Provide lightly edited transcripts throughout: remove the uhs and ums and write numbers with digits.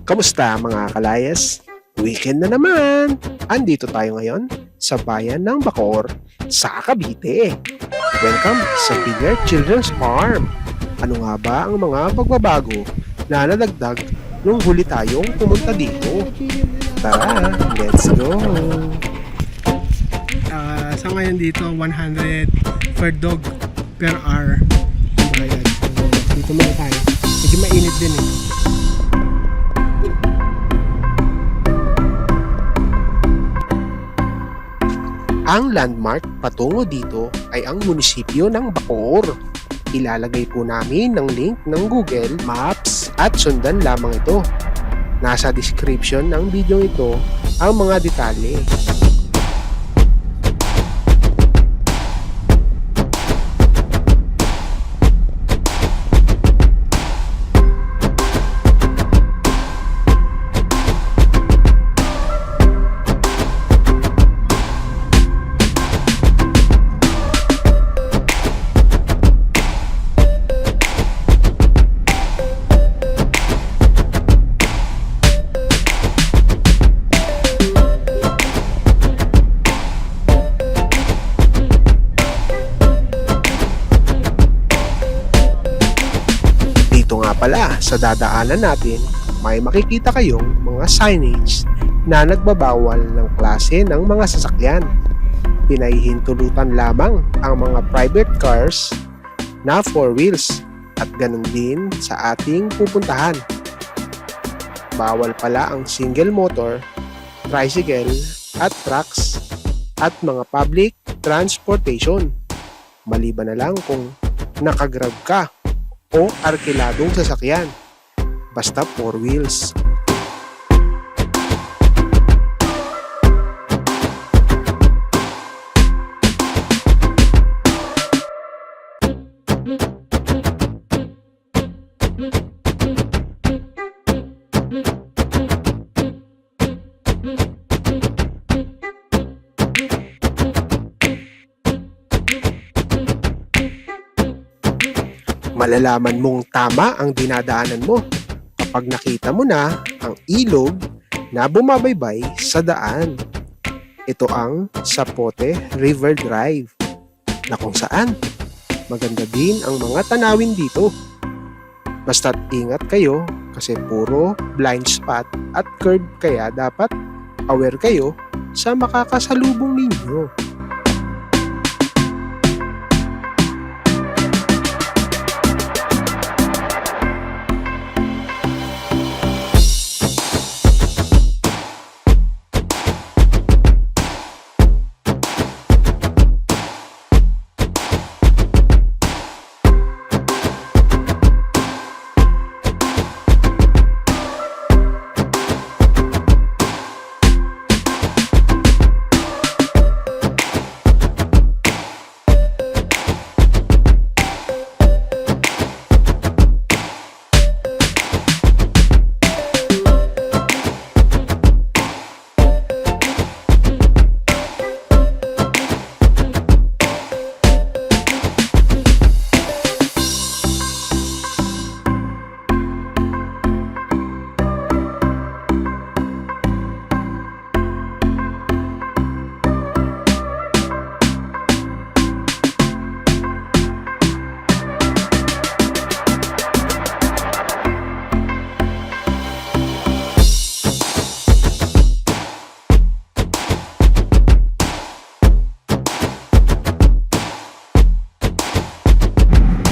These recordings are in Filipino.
Kamusta mga kalayas? Weekend na naman! Andito tayo ngayon sa bayan ng Bacoor sa Cavite. Welcome sa Piñar Children's Farm. Ano nga ba ang mga pagbabago na nadagdag nung huli tayong pumunta dito? Tara, let's go! Sa ngayon dito, 100 per dog per hour. Ayan. Dito muna tayo. Medyo mainit din eh. Ang landmark patungo dito ay ang munisipyo ng Bacoor. Ilalagay po namin ng link ng Google Maps at sundan lamang ito. Nasa description ng video ito ang mga detalye. Dito nga pala sa dadaanan natin, may makikita kayong mga signage na nagbabawal ng klase ng mga sasakyan. Pinahihintulutan lamang ang mga private cars na 4 wheels at ganun din sa ating pupuntahan. Bawal pala ang single motor, tricycle at trucks at mga public transportation. Maliban na lang kung nakagrab ka o arkiladong sasakyan. Basta 4 wheels. Malalaman mong tama ang dinadaanan mo kapag nakita mo na ang ilog na bumabaybay sa daan. Ito ang Zapote River Drive na kung saan maganda din ang mga tanawin dito. Basta't ingat kayo kasi puro blind spot at curve kaya dapat aware kayo sa makakasalubong ninyo.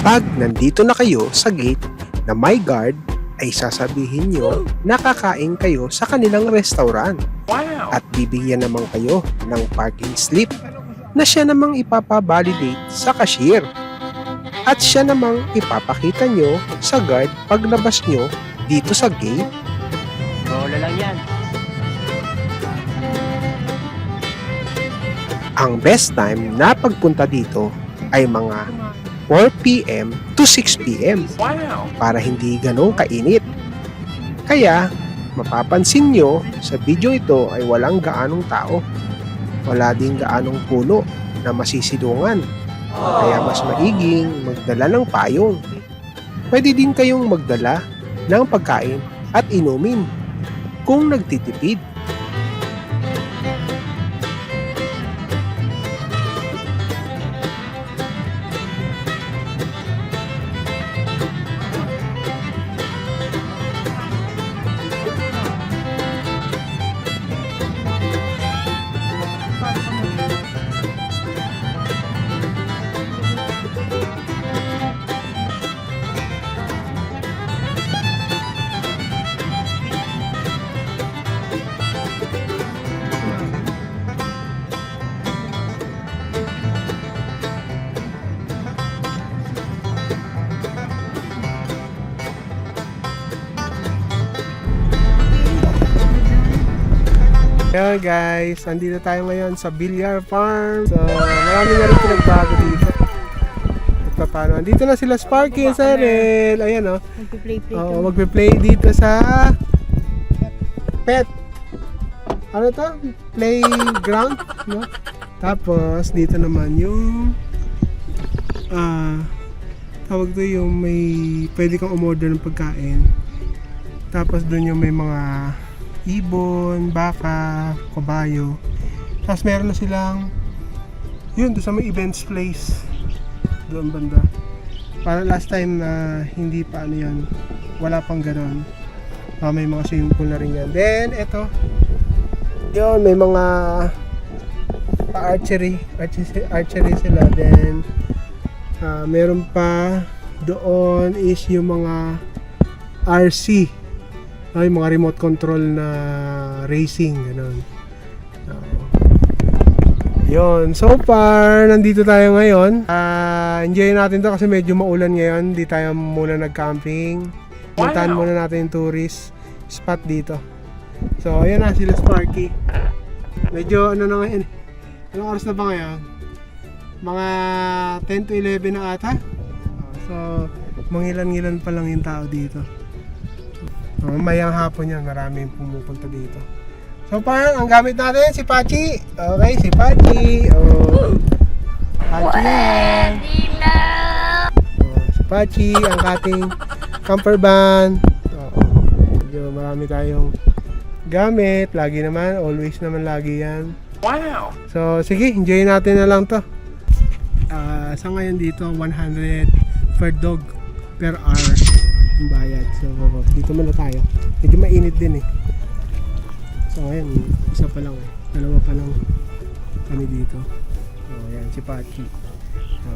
Pag nandito na kayo sa gate na may guard, ay sasabihin nyo na kakain kayo sa kanilang restaurant. At bibigyan naman kayo ng parking slip na siya namang ipapavalidate sa cashier. At siya namang ipapakita nyo sa guard paglabas nyo dito sa gate. Lola lang yan. Ang best time na pagpunta dito ay mga 4 p.m. to 6 p.m. para hindi ganong kainit. Kaya, mapapansin nyo sa video ito ay walang gaanong tao. Wala din gaanong puno na masisilungan. Kaya mas maiging magdala ng payong. Pwede din kayong magdala ng pagkain at inumin kung nagtitipid. Ayan guys, andito tayo ngayon sa Villar Farm. So, marami na rin pinagbago dito. At paano? Andito na sila Sparky and Sarel. Ayan o. Magpi-play-play Oh, magpe-play dito sa pet. Ano to? Playground, no? Tapos dito naman yung tawag to yung may pwede kang umorder ng pagkain. Tapos doon yung may mga ibon, baka, kabayo. Tapos meron na silang yun doon sa may events place doon banda. Para last time na hindi pa ano yun, wala pang ganon. May mga swimming pool na rin yan. Then eto yun, may mga archery sila. Then meron pa doon is yung mga RC, yung mga remote control na racing gano'n. Yun, so far nandito tayo ngayon. Enjoy natin to kasi medyo maulan ngayon. Hindi tayo muna nag-camping. Puntahan muna natin yung tourist spot dito. So ayan na sila Sparky. Medyo ano na ngayon, anong oras na ba ngayon? Mga 10 to 11 na ata. So mangilan-ngilan pa lang yung tao dito. Mamayang hapon yan, maraming pumupunta dito. So parang ang gamit natin si Pachi. Okay, si Pachi. Pachi yan. Si Pachi, ang ating camper van. Medyo marami tayong gamit. Lagi naman, always naman lagi yan. Wow! So sige, enjoy natin na lang to. Sa ngayon dito, 100 per dog per hour ang bayad. So dito muna tayo. Medyo mainit din eh. So ayan, isa pa lang eh. Dalawa pa lang kami dito. So ayan, si Pachi.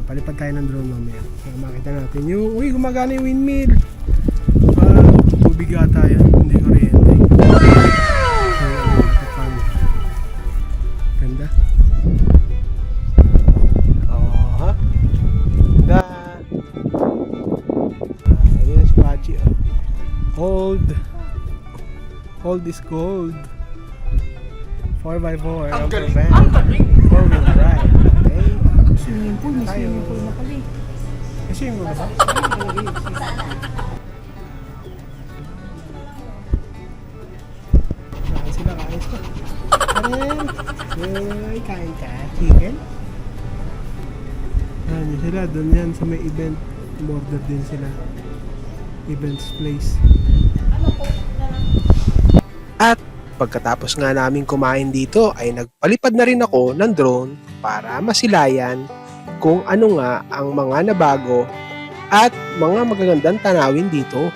Palipad tayo ng drone mamaya. So makita natin yung, uy, gumagana yung windmill. Tubig ata yan, hindi kuryente. Ganda. Ha? Ganda. Ayan si Pachi. Old is gold. 4x4. Ang galing! Ang galing! 4-wheel drive. Okay. Swimming pool, may swimming pool na pala eh. Kasi yung mga ba? Kain sila, kain sila. Ay, kain ka. Chicken? Ano sila, doon yan sa may event. Order din sila. Events place. At pagkatapos nga namin kumain dito ay nagpalipad na rin ako ng drone para masilayan kung ano nga ang mga nabago at mga magagandang tanawin dito.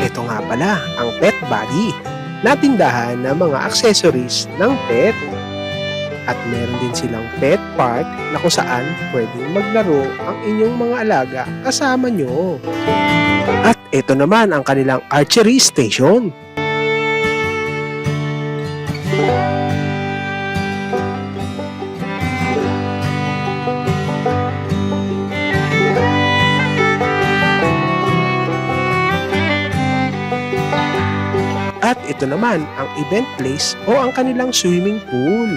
Ito nga pala ang Pet Body na tindahan ng mga accessories ng pet. At meron din silang pet park na kung saan pwedeng maglaro ang inyong mga alaga kasama nyo. At ito naman ang kanilang archery station. At ito naman ang event place o ang kanilang swimming pool.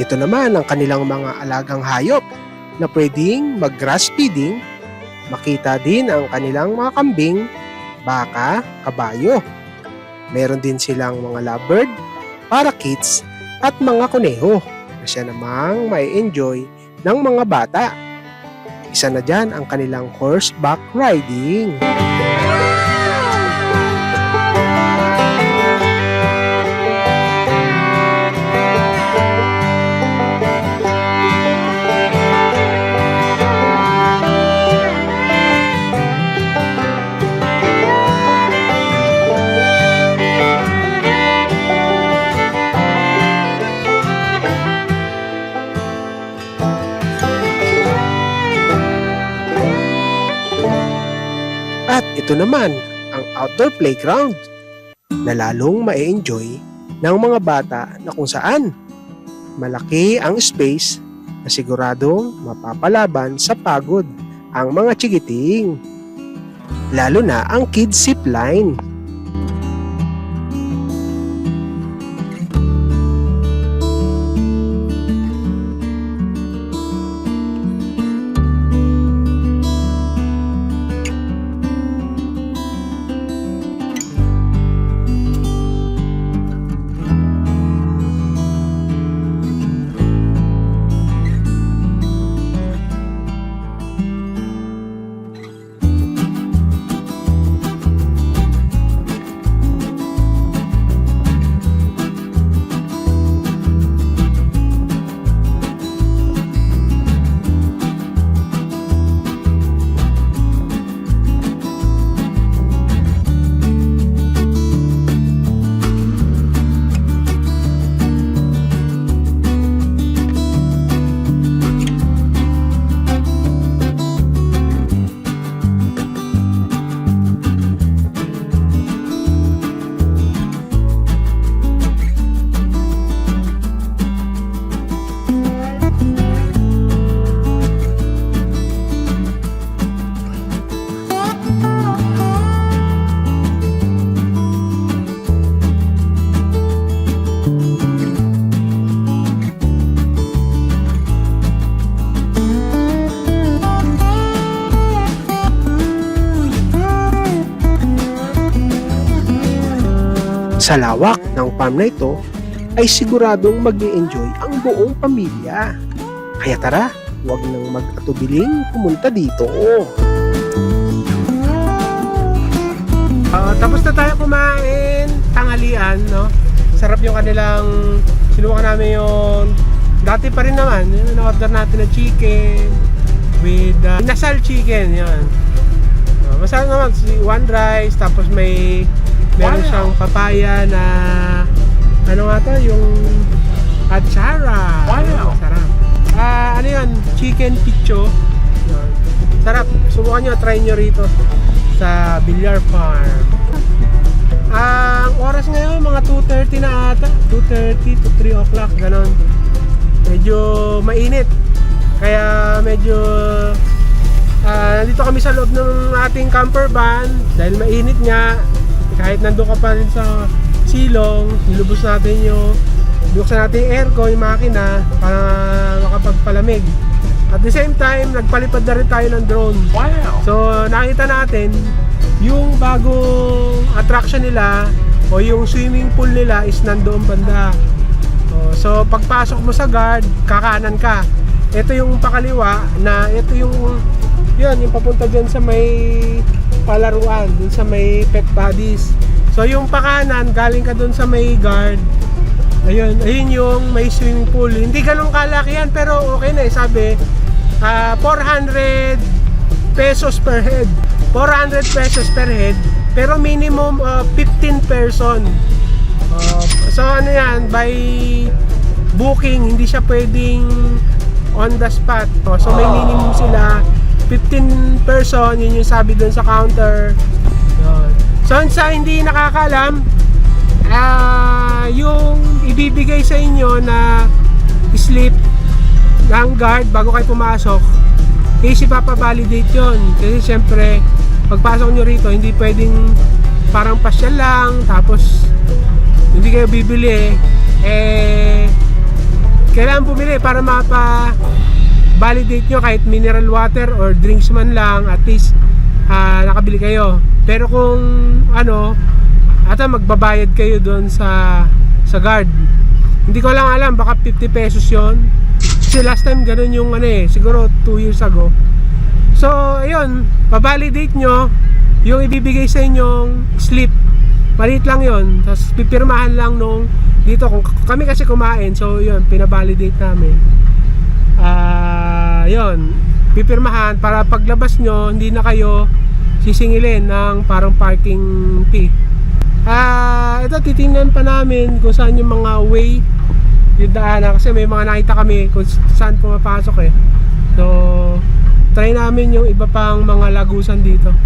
ito naman ang kanilang mga alagang hayop na pwedeng mag-grass feeding. Makita din ang kanilang mga kambing, baka, kabayo. Meron din silang mga lovebird, parakeets at mga kuneho na siya namang may enjoy ng mga bata. Isa na dyan ang kanilang horseback riding. At ito naman ang outdoor playground na lalong ma-enjoy ng mga bata na kung saan malaki ang space na siguradong mapapalaban sa pagod ang mga chikiting. Lalo na ang kids zip line. Sa lawak ng farm na ito ay siguradong mag-i-enjoy ang buong pamilya. Kaya tara, huwag nang mag-atubiling pumunta dito. Tapos na tayo kumain, tanghalian, no? Sarap yung kanilang, sinubukan namin yung, dati pa rin naman, yun, na-order natin na chicken with inasal chicken, yun. Masarap naman, one rice, tapos meron siyang papaya na, ano nga to, yung atsara. Wow! Sarap. Ano yun, chicken picho. Yun. Sarap, subukan nyo, try nyo rito sa Villar Farm. Ang oras ngayon, mga 2:30 na ata. 2:30 to 3 o'clock, ganon. Medyo mainit. Kaya medyo nandito kami sa loob ng ating camper van. Dahil mainit nga, kahit nandun ka pa rin sa silong, nilubos natin yung buksan natin yung aircon, yung makina para makapagpalamig. At the same time, nagpalipad na rin tayo ng drone. Wow! So nakita natin yung bagong attraction nila o yung swimming pool nila is nandoon banda. So pagpasok mo sa guard, kakanan ka. Ito yung pakaliwa na ito yung papunta dyan sa may palaruan, dun sa may pet bodies. So yung pakanan, galing ka dun sa may guard. Ayun yung may swimming pool. Hindi ganun kalaki yan, pero okay na sabi. 400 pesos per head. 400 pesos per head, pero minimum 15 person. So ano yan, by booking, hindi siya pwedeng on the spot. So may minimum sila 15 person, yun yung sabi dun sa counter. So sa hindi nakakaalam, yung ibibigay sa inyo na slip ng guard bago kayo pumasok, kasi papavalidate yun. Kasi syempre pagpasok nyo rito, hindi pwedeng parang pasyal lang tapos hindi kayo bibili. kailangan bumili para mapa-validate nyo kahit mineral water or drinks man lang, at least nakabili kayo. Pero kung ata magbabayad kayo doon sa guard. Hindi ko lang alam, baka 50 pesos yon. Kasi last time ganun yung siguro 2 years ago. So ayun, pa-validate nyo yung ibibigay sa inyong slip. Maliit lang yon, tapos pipirmahan lang nung dito kung kami kasi kumain. So yun, pinabalidate namin. Yun, pipirmahan para paglabas nyo hindi na kayo sisingilin ng parang parking fee. Ito titingnan pa namin kung saan yung mga way yung daanan, kasi may mga nakita kami kung saan pumapasok eh. So try namin yung iba pang mga lagusan dito.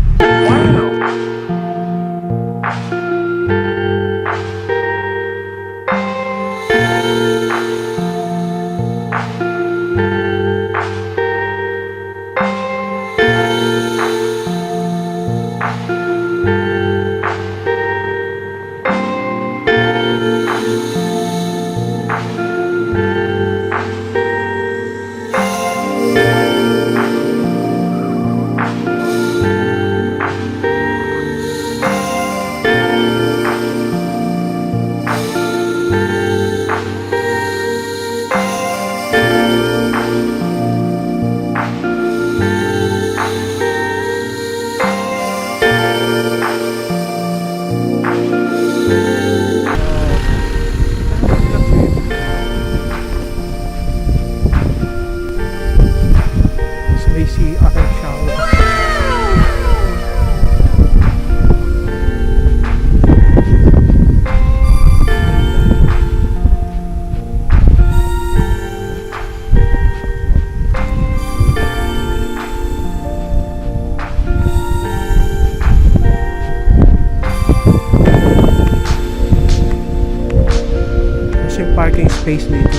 Parking space dito.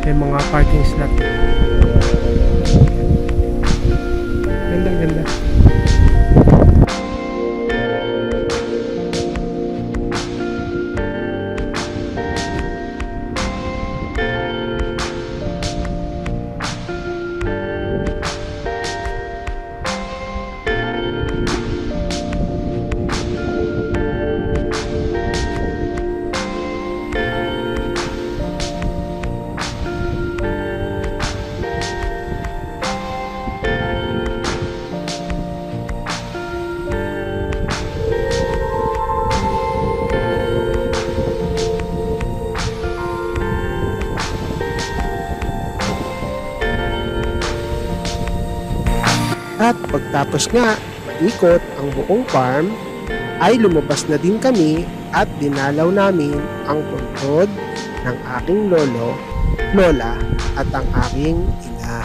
May mga parking slot. Ganda, ganda. At pagtapos nga maikot ang buong farm, ay lumabas na din kami at dinalaw namin ang puntod ng aking lolo, lola at ang aking ina.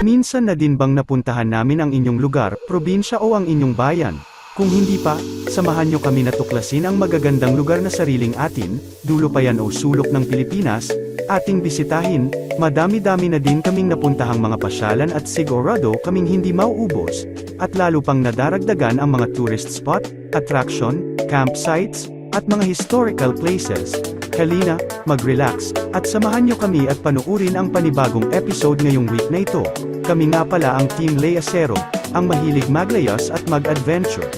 Minsan na din bang napuntahan namin ang inyong lugar, probinsya o ang inyong bayan? Kung hindi pa, samahan nyo kami na tuklasin ang magagandang lugar na sariling atin, dulo pa yan o sulok ng Pilipinas, ating bisitahin. Madami-dami na din kaming napuntahang mga pasyalan at sigurado kaming hindi mauubos, at lalo pang nadaragdagan ang mga tourist spot, attraction, campsites, at mga historical places. Halina, mag-relax, at samahan nyo kami at panuurin ang panibagong episode ngayong week na ito. Kami nga pala ang Team Layasero, ang mahilig maglayas at mag-adventure.